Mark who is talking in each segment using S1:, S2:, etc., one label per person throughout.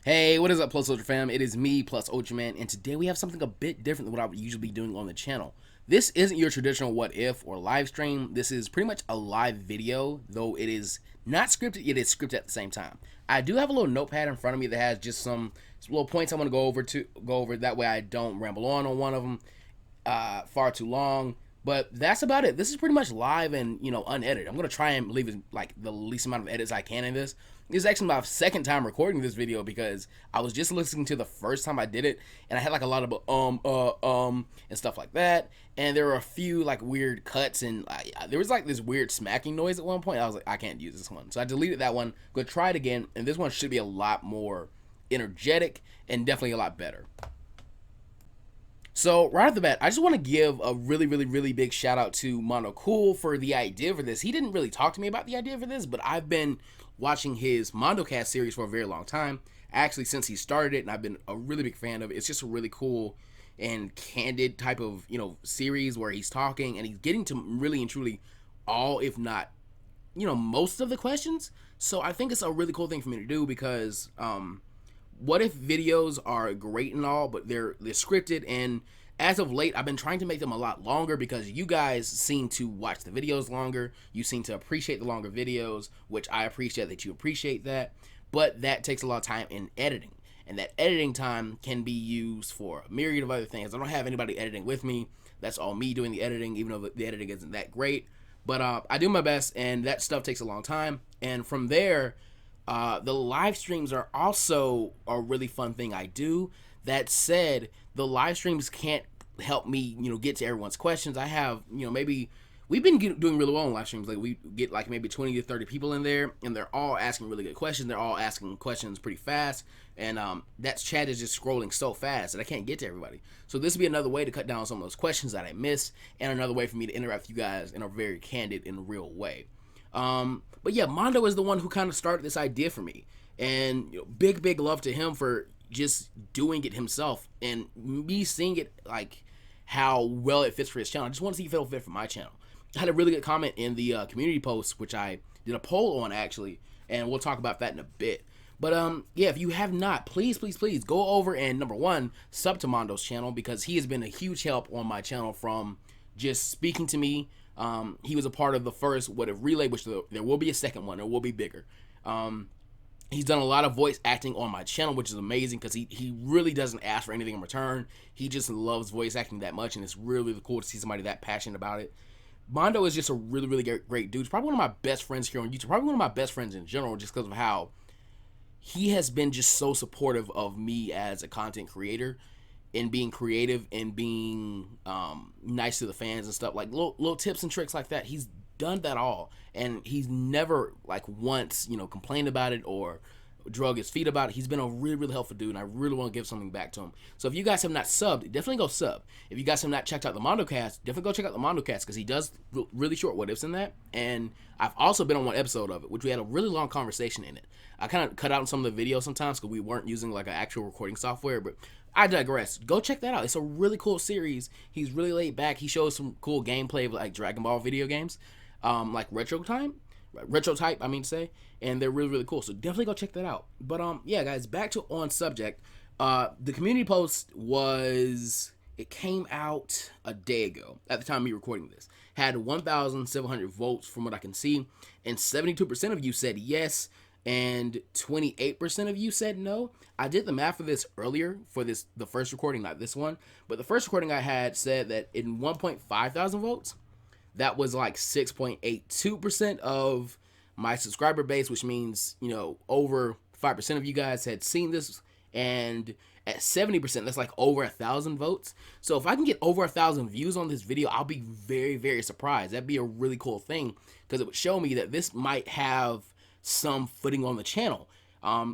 S1: Hey, what is up, Plus Ultra fam? It is me, Plus Ultra Man, and today we have something a bit different than what I would usually be doing on the channel. This isn't your traditional what if or live stream. This is pretty much a live video, though it is not scripted, yet it's scripted at the same time. I do have a little notepad in front of me that has just some little points I want to go over. That way I don't ramble on one of them far too long. But that's about it. This is pretty much live and, unedited. I'm going to try and leave like the least amount of edits I can in this. This is actually my second time recording this video because I was just listening to the first time I did it, and I had like a lot of and stuff like that. And there were a few like weird cuts, and there was like this weird smacking noise at one point. I was like, I can't use this one. So I deleted that one. Go try it again, and this one should be a lot more energetic and definitely a lot better. So right off the bat, I just want to give a really big shout out to Mondo for the idea for this. He didn't really talk to me about the idea for this, but I've been watching his MondoCast series for a very long time. Actually, since he started it, and I've been a really big fan of it. It's just a really cool and candid type of, series where he's talking and he's getting to really and truly all, if not, most of the questions. So I think it's a really cool thing for me to do because, what if videos are great and all, but they're scripted, and as of late, I've been trying to make them a lot longer because you guys seem to watch the videos longer. You seem to appreciate the longer videos, which I appreciate that you appreciate that, but that takes a lot of time in editing, and that editing time can be used for a myriad of other things. I don't have anybody editing with me. That's all me doing the editing, even though the editing isn't that great, but I do my best, and that stuff takes a long time, and from there, the live streams are also a really fun thing I do. That said, the live streams can't help me, get to everyone's questions. I have, maybe we've been doing really well on live streams. Like we get like maybe 20 to 30 people in there, and they're all asking really good questions. They're all asking questions pretty fast, and that chat is just scrolling so fast that I can't get to everybody. So this would be another way to cut down some of those questions that I missed, and another way for me to interact with you guys in a very candid and real way. But yeah, Mondo is the one who kind of started this idea for me, and big love to him for just doing it himself, and me seeing it like how well it fits for his channel. I just want to see if it'll fit for my channel. I had a really good comment in the community post, which I did a poll on actually, and we'll talk about that in a bit. But yeah, if you have not, please go over and number one, sub to Mondo's channel, because he has been a huge help on my channel from just speaking to me. He was a part of the first What If Relay, which there will be a second one. It will be bigger. He's done a lot of voice acting on my channel, which is amazing because he really doesn't ask for anything in return. He just loves voice acting that much, and it's really cool to see somebody that passionate about it. Mondo is just a really great dude. He's probably one of my best friends here on YouTube. Probably one of my best friends in general, just because of how he has been just so supportive of me as a content creator, and being creative and being nice to the fans and stuff, like little tips and tricks like that. He's done that all, and he's never like once complained about it or drug his feet about it. He's been a really helpful dude, and I really want to give something back to him. So if you guys have not subbed, definitely go sub. If you guys have not checked out the MondoCast, definitely go check out the MondoCast, because he does really short what ifs in that, and I've also been on one episode of it, which we had a really long conversation in it. I kind of cut out some of the videos sometimes because we weren't using like an actual recording software, but I digress. Go check that out. It's a really cool series. He's really laid back. He shows some cool gameplay of like Dragon Ball video games, like retro type, I mean to say, and they're really cool. So definitely go check that out. But yeah, guys, back to on subject. The community post it came out a day ago at the time of me recording this. Had 1,700 votes from what I can see, and 72% of you said yes, and 28% of you said no. I did the math for this earlier for the first recording, not this one, but the first recording I had said that in 1.5 thousand votes, that was like 6.82% of my subscriber base, which means, over 5% of you guys had seen this, and at 70%, that's like over 1,000 votes. So if I can get over 1,000 views on this video, I'll be very surprised. That'd be a really cool thing, because it would show me that this might have some footing on the channel.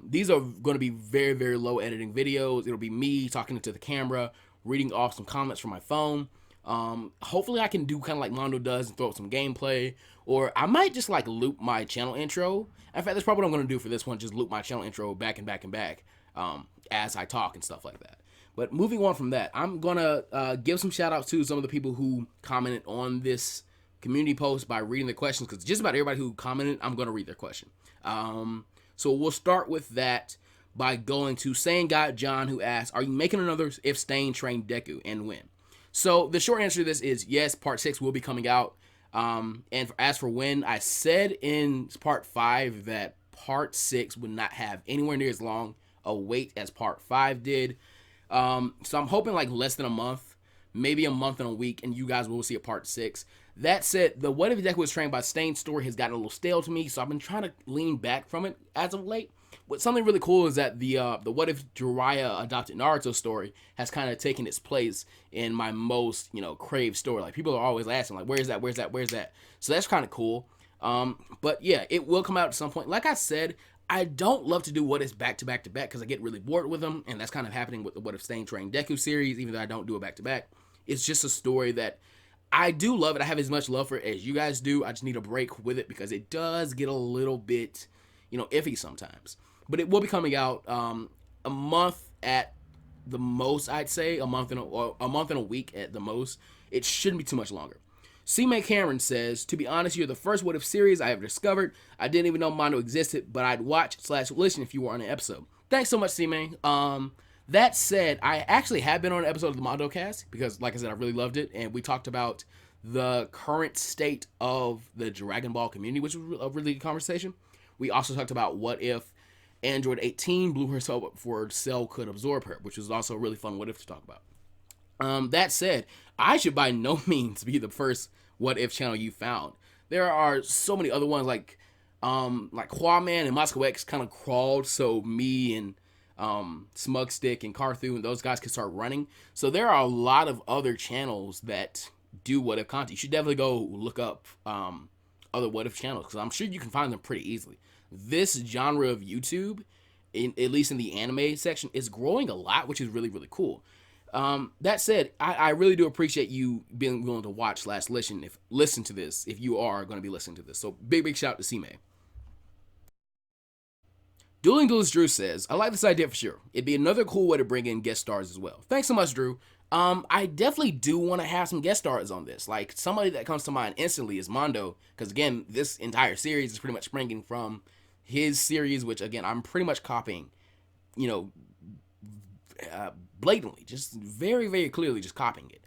S1: These are going to be very low editing videos. It'll be me talking into the camera, reading off some comments from my phone. Hopefully I can do kind of like Mondo does and throw up some gameplay, or I might just like loop my channel intro. In fact, that's probably what I'm going to do for this one, just loop my channel intro back and back as I talk and stuff like that. But moving on from that, I'm going to give some shout outs to some of the people who commented on this community post by reading the questions, because just about everybody who commented, I'm going to read their question. So we'll start with that. by going to Sane God John, who asks, "Are you making another If Stain Train Deku, and when?" So the short answer to this is yes. Part 6 will be coming out. As for when, I said in part 5 that part 6 would not have anywhere near as long a wait as part 5 did. So I'm hoping like less than a month, maybe a month and a week, and you guys will see a part 6. That said, the What If Deku was trained by Stain story has gotten a little stale to me, so I've been trying to lean back from it as of late. But something really cool is that the What If Jiraiya adopted Naruto story has kind of taken its place in my most, craved story. Like, people are always asking, like, where's that? So that's kind of cool. But yeah, it will come out at some point. Like I said, I don't love to do What Ifs back to back to back because I get really bored with them, and that's kind of happening with the What If Stain Train Deku series, even though I don't do it back to back. It's just a story that I do love it. I have as much love for it as you guys do. I just need a break with it because it does get a little bit, iffy sometimes. But it will be coming out a month at the most, I'd say. A month and a week at the most. It shouldn't be too much longer. C-May Cameron says, "To be honest, you're the first What If series I have discovered. I didn't even know Mondo existed, but I'd watch/listen if you were on an episode." Thanks so much, C-May. That said, I actually have been on an episode of the MondoCast because, like I said, I really loved it, and we talked about the current state of the Dragon Ball community, which was a really good conversation. We also talked about what if Android 18 blew herself up before Cell could absorb her, which was also a really fun what if to talk about. That said, I should by no means be the first what if channel you found. There are so many other ones like Quaman and Moscow X kind of crawled so me and Smugstick and Carthu and those guys could start running. So there are a lot of other channels that do what if content. You should definitely go look up other what if channels because I'm sure you can find them pretty easily. This genre of YouTube, at least in the anime section, is growing a lot, which is really, really cool. That said, I really do appreciate you being willing to watch/listen to this if you are going to be listening to this. So big shout out to C-May. Dueling Duelist Drew says, "I like this idea for sure. It'd be another cool way to bring in guest stars as well." Thanks so much, Drew. I definitely do want to have some guest stars on this. Like, somebody that comes to mind instantly is Mondo, because again, this entire series is pretty much springing from his series, which again, I'm pretty much copying, blatantly, just very, very clearly just copying it.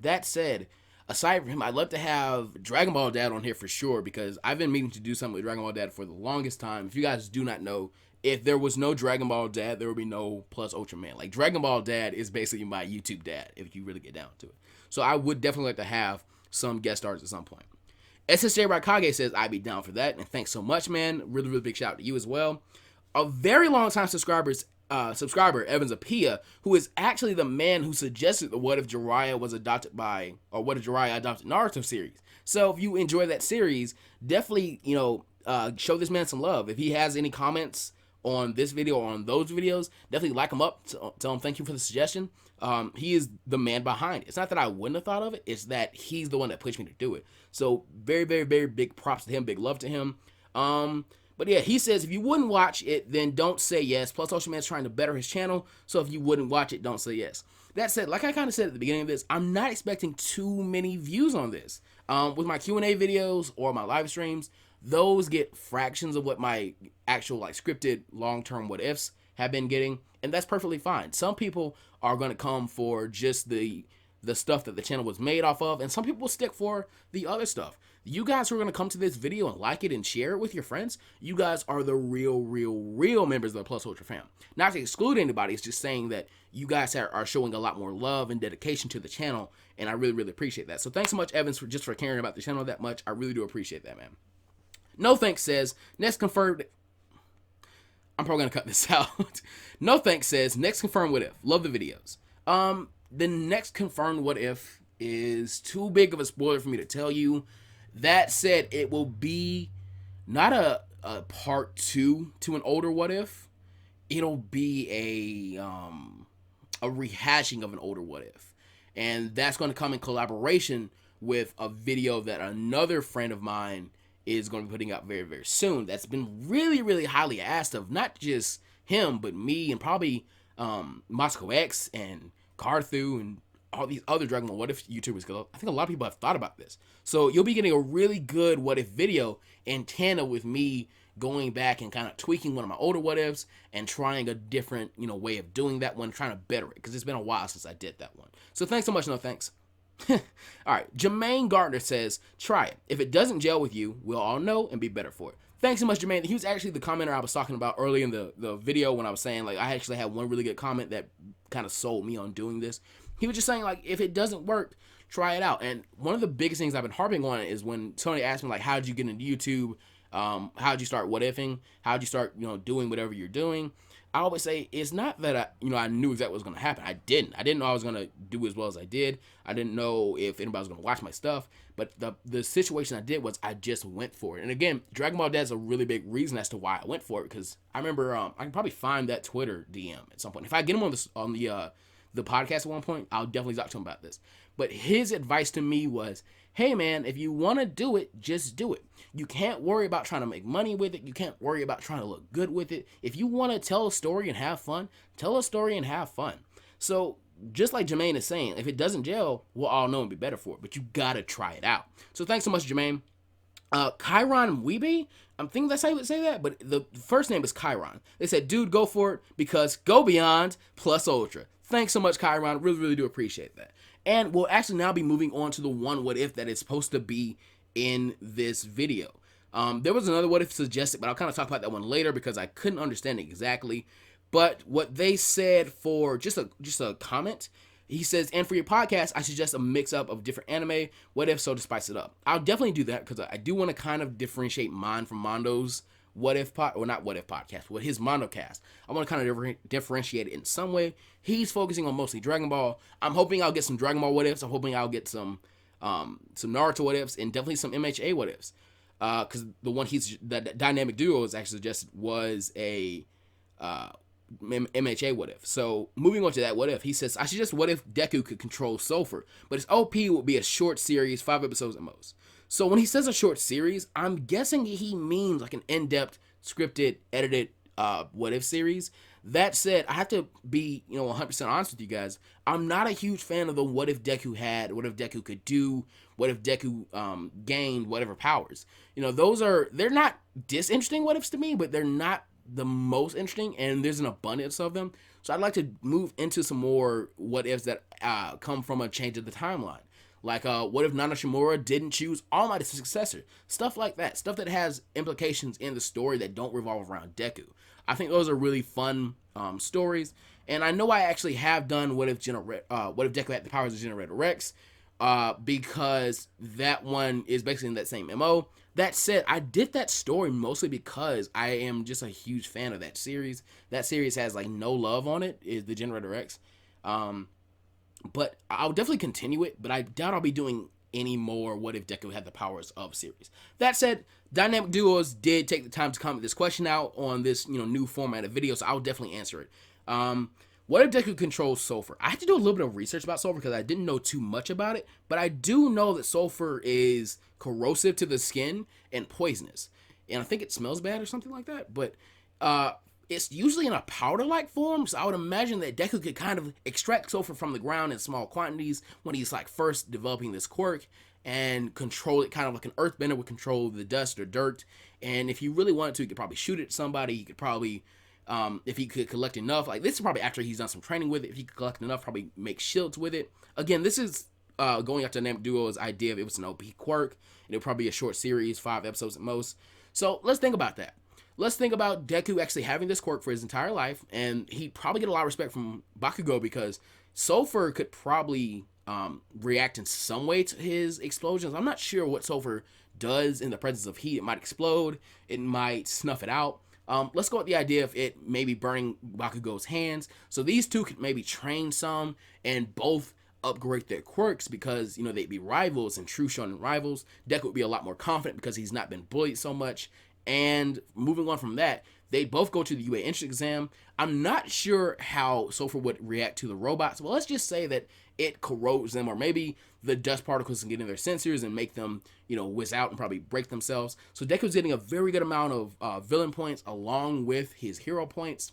S1: That said, aside from him, I'd love to have Dragon Ball Dad on here for sure, because I've been meaning to do something with Dragon Ball Dad for the longest time. If you guys do not know, if there was no Dragon Ball Dad, there would be no PlusUltraMan. Like, Dragon Ball Dad is basically my YouTube dad, if you really get down to it. So I would definitely like to have some guest stars at some point. SSJ Raikage says, "I'd be down for that," and thanks so much, man. Really, really big shout out to you as well. A very long time subscriber, Evans Apia, who is actually the man who suggested the What If Jiraiya was adopted by, or What If Jiraiya adopted Naruto series. So if you enjoy that series, definitely, show this man some love. If he has any comments on this video or on those videos, definitely like him up, tell him thank you for the suggestion. He is the man behind it. It's not that I wouldn't have thought of it, it's that he's the one that pushed me to do it. So very, very, very big props to him, big love to him. But yeah, he says, if you wouldn't watch it, then don't say yes. PlusUltraMan's trying to better his channel, so if you wouldn't watch it, don't say yes. That said, like I kind of said at the beginning of this, I'm not expecting too many views on this. With my Q&A videos or my live streams, those get fractions of what my actual scripted long-term what ifs have been getting, and that's perfectly fine. Some people are going to come for just the stuff that the channel was made off of, and some people will stick for the other stuff. You guys who are going to come to this video and like it and share it with your friends, you guys are the real members of the Plus Ultra fam. Not to exclude anybody, it's just saying that you guys are showing a lot more love and dedication to the channel, and I really, really appreciate that. So thanks so much, Evans, for caring about the channel that much. I really do appreciate that, man. No Thanks says, next confirmed... I'm probably going to cut this out. No Thanks says, next confirmed what if. Love the videos. The next confirmed what if is too big of a spoiler for me to tell you. That said, it will be not a part 2 to an older what if. It'll be a rehashing of an older what if. And that's going to come in collaboration with a video that another friend of mine is going to be putting out very, very soon. That's been really, really highly asked of not just him, but me and probably Moscow X and Carthu and all these other Dragon Ball What If YouTubers, because I think a lot of people have thought about this. So you'll be getting a really good What If video in tandem with me going back and kind of tweaking one of my older what ifs and trying a different, way of doing that one, trying to better it, because it's been a while since I did that one. So thanks so much. No thanks. All right. Jermaine Gardner says, try it. If it doesn't gel with you, we'll all know and be better for it. Thanks so much, Jermaine. He was actually the commenter I was talking about early in the video when I was saying, like, I actually had one really good comment that kind of sold me on doing this. He was just saying, like, if it doesn't work, try it out. And one of the biggest things I've been harping on is when Tony asked me, like, how did you get into YouTube? How did you start what ifing? How did you start, doing whatever you're doing? I always say it's not that I knew exactly what was going to happen. I didn't know I was going to do as well as I did. I didn't know if anybody was going to watch my stuff. But the situation I did was I just went for it. And again, Dragon Ball Dad's a really big reason as to why I went for it. Because I remember I can probably find that Twitter DM at some point. If I get him on the podcast at one point, I'll definitely talk to him about this. But his advice to me was, hey man, if you want to do it, just do it. You can't worry about trying to make money with it. You can't worry about trying to look good with it. If you want to tell a story and have fun, tell a story and have fun. So just like Jermaine is saying, if it doesn't gel, we'll all know and be better for it. But you gotta try it out. So thanks so much, Jermaine. Chiron Weeby, I'm thinking that's how you would say that, but the first name is Chiron. They said, dude, go for it because go beyond plus ultra. Thanks so much, Chiron. Really, really do appreciate that. And we'll actually now be moving on to the one what if that is supposed to be in this video. There was another what if suggested, but I'll kind of talk about that one later because I couldn't understand it exactly. But what they said for just a comment, he says, and for your podcast, I suggest a mix up of different anime, what if, so to spice it up. I'll definitely do that because I do want to kind of differentiate mine from Mondo's what if not what if podcast, but his MondoCast. I want to kind of differentiate it in some way. He's focusing on mostly Dragon Ball. I'm hoping I'll get some Dragon Ball what ifs. I'm hoping I'll get some Naruto what ifs and definitely some MHA what ifs. Because the one that dynamic duo was actually suggested was a MHA what if. So moving on to that what if, he says, I suggest what if Deku could control Sulfur, but his OP would be a short series, 5 episodes at most. So when he says a short series, I'm guessing he means like an in-depth, scripted, edited what if series. That said, I have to be 100% honest with you guys. I'm not a huge fan of the what if Deku had, what if Deku could do, what if Deku gained whatever powers. They're not disinteresting what ifs to me, but they're not the most interesting, and there's an abundance of them. So I'd like to move into some more what ifs that come from a change of the timeline. Like, what if Nana Shimura didn't choose All Might as his successor? Stuff like that. Stuff that has implications in the story that don't revolve around Deku. I think those are really fun stories. And I know I actually have done what if Deku had the powers of Generator Rex, because that one is basically in that same MO. That said, I did that story mostly because I am just a huge fan of that series. That series has like no love on it, is the Generator X. But I'll definitely continue it, but I doubt I'll be doing any more what if Deku had the powers of series. That said, Dynamic Duos did take the time to comment this question out on this new format of video, so I'll definitely answer it. What if Deku controls Sulfur? I had to do a little bit of research about Sulfur because I didn't know too much about it, but I do know that Sulfur is corrosive to the skin and poisonous. And I think it smells bad or something like that, but it's usually in a powder-like form, so I would imagine that Deku could kind of extract Sulfur from the ground in small quantities when he's like first developing this quirk and control it kind of like an earthbender would control the dust or dirt. And if you really wanted to, you could probably shoot it at somebody. You could probably, if he could collect enough, like this is probably after he's done some training with it, if he could collect enough, probably make shields with it. Again, this is going after Dynamic Duo's idea of it was an OP quirk, and it would probably be a short series, 5 episodes at most. So let's think about that. Let's think about Deku actually having this quirk for his entire life, and he'd probably get a lot of respect from Bakugo because Sulfur could probably react in some way to his explosions. I'm not sure what Sulfur does in the presence of heat. It might explode. It might snuff it out. Let's go with the idea of it maybe burning Bakugo's hands. So these two could maybe train some and both upgrade their quirks because, they'd be rivals and true shonen rivals. Deku would be a lot more confident because he's not been bullied so much. And moving on from that, they both go to the UA entrance exam. I'm not sure how Sulfur would react to the robots. Well, let's just say that it corrodes them, or maybe the dust particles can get in their sensors and make them, whiz out and probably break themselves. So Deku's getting a very good amount of villain points along with his hero points.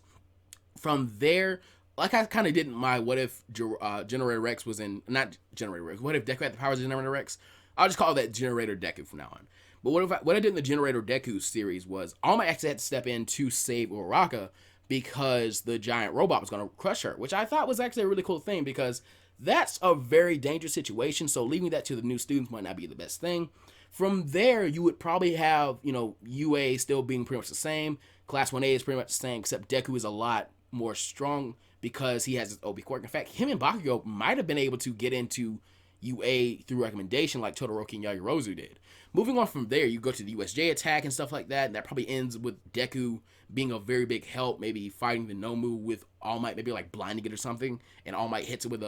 S1: From there, like I kind of did in my what if Generator Rex was in, not Generator Rex, what if Deku had the powers of Generator Rex? I'll just call that Generator Deku from now on. But what I did in the Generator Deku series was All Might actually had to step in to save Uraraka because the giant robot was going to crush her, which I thought was actually a really cool thing because that's a very dangerous situation. So leaving that to the new students might not be the best thing. From there, you would probably have, UA still being pretty much the same. Class 1A is pretty much the same, except Deku is a lot more strong because he has his OB quirk. In fact, him and Bakugo might have been able to get into UA through recommendation like Todoroki and Yaoyorozu did. Moving on from there, you go to the USJ attack and stuff like that, and that probably ends with Deku being a very big help, maybe fighting the Nomu with All Might, maybe like blinding it or something, and All Might hits it with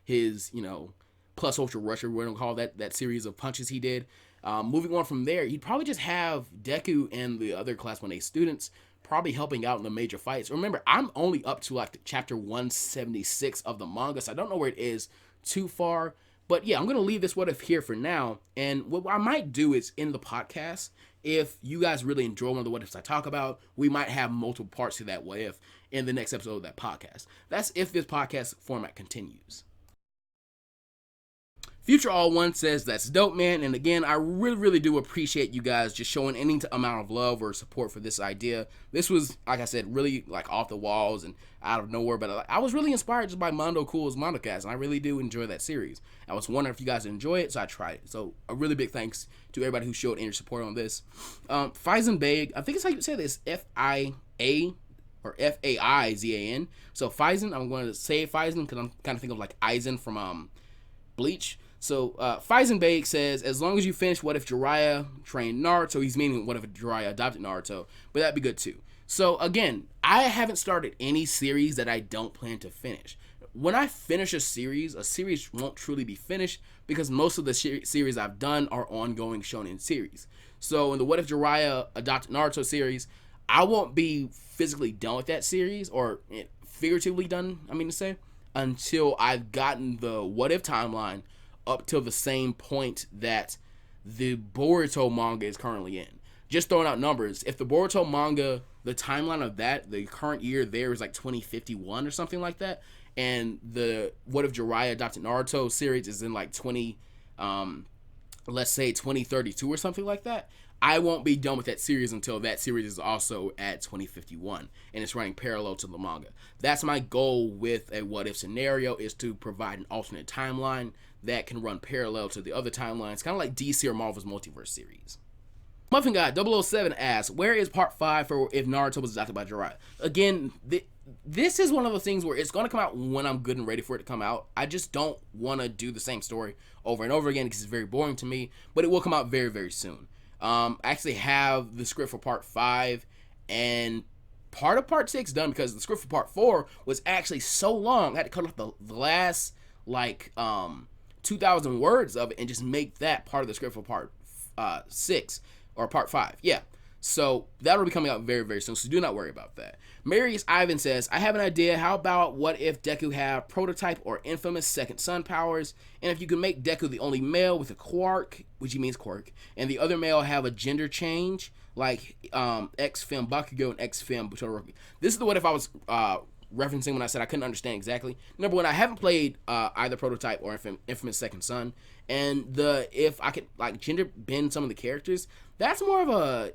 S1: his plus ultra rusher, we're gonna call that series of punches he did. Moving on from there, he'd probably just have Deku and the other Class 1A students probably helping out in the major fights. Remember, I'm only up to like chapter 176 of the manga, so I don't know where it is too far. But yeah, I'm going to leave this what if here for now. And what I might do is in the podcast, if you guys really enjoy one of the what ifs I talk about, we might have multiple parts to that what if in the next episode of that podcast. That's if this podcast format continues. Future All One says, that's dope, man. And again, I really, really do appreciate you guys just showing any amount of love or support for this idea. This was, like I said, really like off the walls and out of nowhere. But I was really inspired just by Mondo Cool's MondoCast. And I really do enjoy that series. I was wondering if you guys enjoy it, so I tried it. So a really big thanks to everybody who showed any support on this. Faizan Beg, I think it's how you say this, F-I-A or F-A-I-Z-A-N. So Faizan, I'm going to say Faizan because I'm kind of thinking of like Aizen from Bleach. So, Faizan Beg says, as long as you finish What If Jiraiya trained Naruto, he's meaning What If Jiraiya adopted Naruto, but that'd be good too. So, again, I haven't started any series that I don't plan to finish. When I finish a series won't truly be finished because most of the series I've done are ongoing shonen series. So, in the What If Jiraiya adopted Naruto series, I won't be physically done with that series, or figuratively done, until I've gotten the What If timeline up till the same point that the Boruto manga is currently in. Just throwing out numbers, if the Boruto manga, the timeline of that, the current year there is like 2051 or something like that, and the What If Jiraiya adopted Naruto series is in like let's say 2032 or something like that, I won't be done with that series until that series is also at 2051 and it's running parallel to the manga. That's my goal with a what if scenario, is to provide an alternate timeline that can run parallel to the other timelines, kind of like DC or Marvel's multiverse series. Muffin Guy 007 asks, where is part 5 for if Naruto was adopted by Jiraiya? Again, this is one of those things where it's going to come out when I'm good and ready for it to come out. I just don't want to do the same story over and over again because it's very boring to me, but it will come out very, very soon. I actually have the script for part 5 and part of part 6 done because the script for part 4 was actually so long. I had to cut off the last 2,000 words of it and just make that part of the script for part 6 or part 5. Yeah. So that'll be coming out very, very soon. So do not worry about that. Marius Ivan says, I have an idea. How about what if Deku have prototype or infamous second son powers? And if you can make Deku the only male with a quirk, which he means quirk, and the other male have a gender change, like X-Fem Bakugo and X-Fem Todoroki. This is the what if I was referencing when I said I couldn't understand exactly. Number one, I haven't played either prototype or infamous second son. And if I could gender bend some of the characters, that's more of a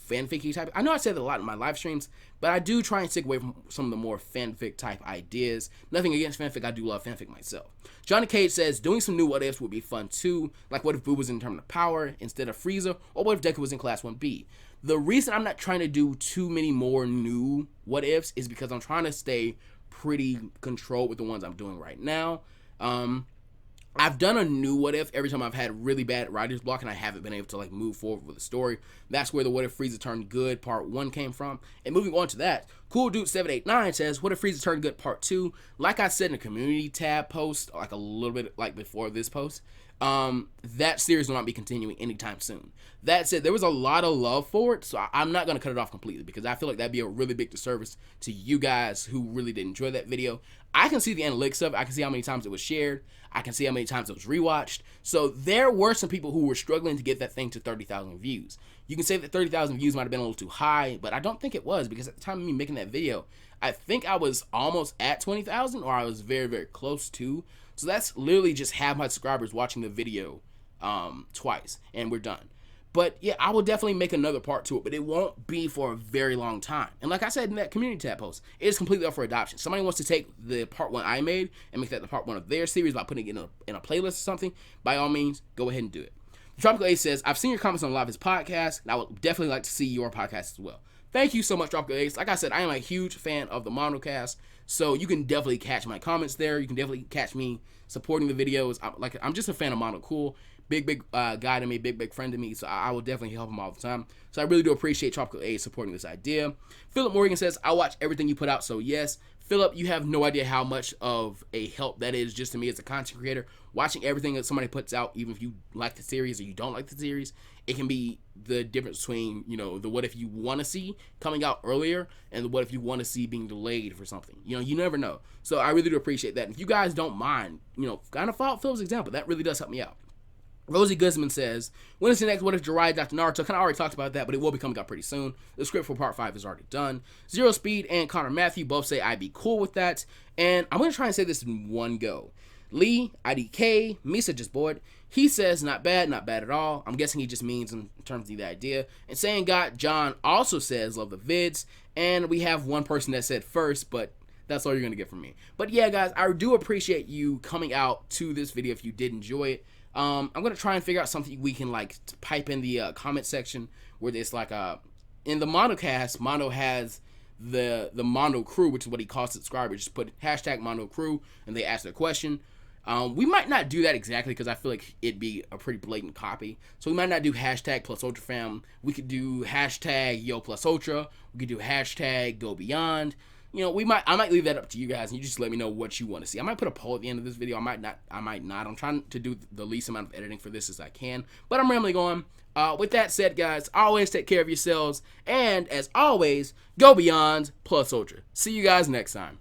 S1: fanfic type. I know I said that a lot in my live streams, but I do try and stick away from some of the more fanfic type ideas. Nothing against fanfic, I do love fanfic myself. Johnny Cage says, doing some new what ifs would be fun too. Like what if Boo was in Tournament of Power instead of Frieza, or what if Deku was in Class 1B? The reason I'm not trying to do too many more new what ifs is because I'm trying to stay pretty controlled with the ones I'm doing right now. I've done a new what if every time I've had really bad writer's block and I haven't been able to move forward with the story. That's where the what if Frieza turned good part 1 came from. And moving on to that, Cool Dude 789 says, what if Frieza turned good part 2? Like I said in the community tab post, a little bit before this post, that series will not be continuing anytime soon. That said, there was a lot of love for it, so I'm not going to cut it off completely because I feel like that'd be a really big disservice to you guys who really did enjoy that video. I can see the analytics of it. I can see how many times it was shared. I can see how many times it was rewatched. So there were some people who were struggling to get that thing to 30,000 views. You can say that 30,000 views might have been a little too high, but I don't think it was because at the time of me making that video, I think I was almost at 20,000 or I was very, very close to. So that's literally just half my subscribers watching the video twice, and we're done. But yeah, I will definitely make another part to it, but it won't be for a very long time. And like I said in that community tab post, it is completely up for adoption. Somebody wants to take the part 1 I made and make that the part 1 of their series by putting it in a playlist or something, by all means, go ahead and do it. Tropical Ace says, I've seen your comments on a lot of his podcasts, and I would definitely like to see your podcast as well. Thank you so much, Tropical Ace. Like I said, I am a huge fan of the MondoCast, so you can definitely catch my comments there. You can definitely catch me supporting the videos. I'm just a fan of Mondo Cool. Big guy to me, big friend to me, so I will definitely help him all the time. So I really do appreciate Tropical A supporting this idea. Philip Morgan says, I watch everything you put out, so yes. Philip, you have no idea how much of a help that is just to me as a content creator. Watching everything that somebody puts out, even if you like the series or you don't like the series, it can be the difference between, the what if you want to see coming out earlier and the what if you want to see being delayed for something. You never know. So I really do appreciate that. And if you guys don't mind, kind of follow Philip's example. That really does help me out. Rosie Guzman says, when is the next What If Jiraiya Dr. Naruto? Kind of already talked about that, but it will be coming out pretty soon. The script for part 5 is already done. Zero Speed and Connor Matthew both say I'd be cool with that. And I'm going to try and say this in one go. Lee, IDK, Misa just bored. He says, not bad at all. I'm guessing he just means in terms of the idea. And Saying God John also says, love the vids. And we have one person that said first, but that's all you're going to get from me. But yeah, guys, I do appreciate you coming out to this video if you did enjoy it. I'm going to try and figure out something we can pipe in the comment section where there's in the MondoCast, Mondo has the Mondo crew, which is what he calls subscribers. Just put hashtag Mondo crew and they ask their question. We might not do that exactly because I feel like it'd be a pretty blatant copy. So we might not do hashtag PlusUltraFam. We could do hashtag Yo PlusUltra. We could do hashtag Go Beyond. I might leave that up to you guys, and you just let me know what you want to see. I might put a poll at the end of this video. I might not. I'm trying to do the least amount of editing for this as I can, but I'm rambling on. With that said, guys, always take care of yourselves, and as always, go beyond plus ultra. See you guys next time.